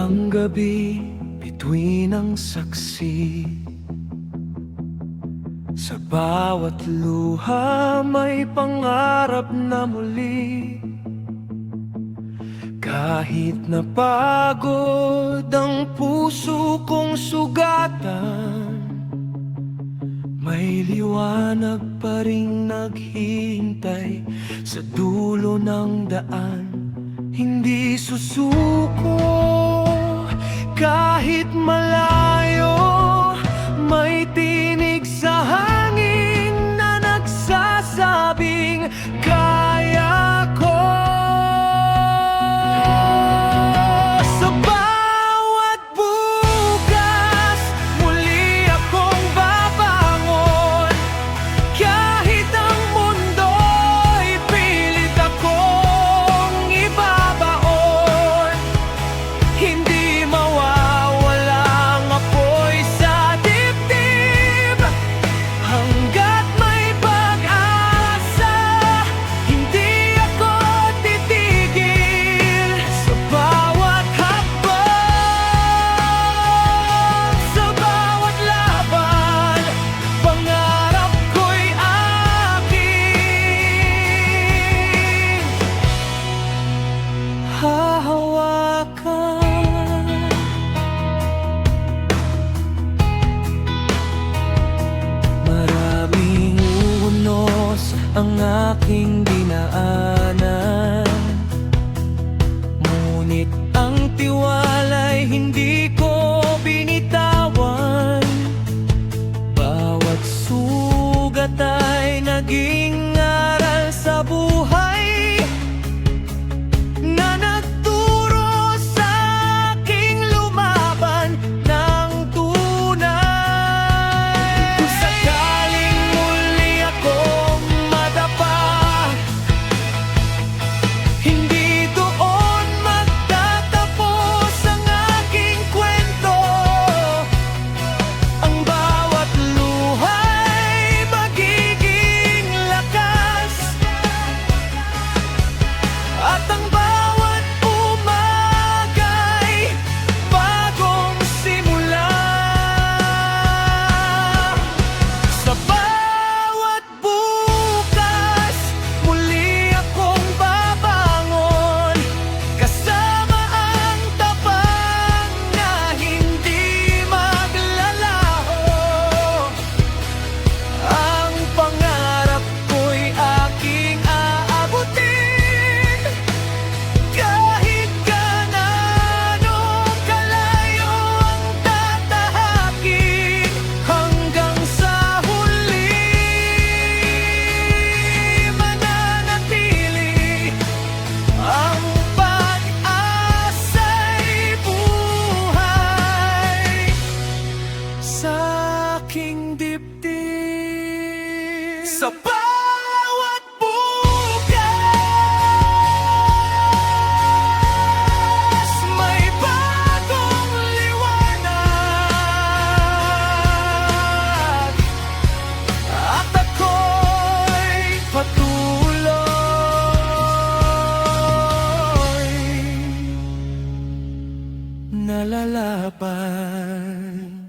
Ang gabi, bituin ang saksi. Sa bawat luha may pangarap na muli. Kahit napagod ang puso kong sugatan, may liwanag pa ring naghihintay sa dulo ng daan. Hindi susuko kahit malayo, may tinig sa hangin na nagsasabing kaya ko. Sa bawat bukas, muli akong babangon. Kahit ang mundo'y pilit akong ibabaon, hindi mawawalang apoy sa dibdib. Hanggat may pag-asa, hindi ako titigil. Sa bawat hakbang, sa bawat laban, pangarap ko'y aking hahawakan. Maraming unos ang aking dinaanan, ngunit ang tiwala'y hindi ko binitawan. Bawat sugat ay naging aral sa buhay, na nagturo sa aking lumaban ng tunay. Kung sakaling muli akong madapa, hindi doon magtatapos ang aking kwento. Ang bawat luha'y magiging lakas, at ang bawat umaga'y bagong simula. Sa bawat bukas, muli akong babangon, kasama ang tapang na hindi maglalaho. Ang pangarap ko'y aking aabutin, kahit gaano kalayo ang tatahakin. Hanggang sa huli, mananatili ang pag-asa'y buhay sa aking dibdib. Sa bawat bukas, may bagong liwanag, at ako'y patuloy nalalaban.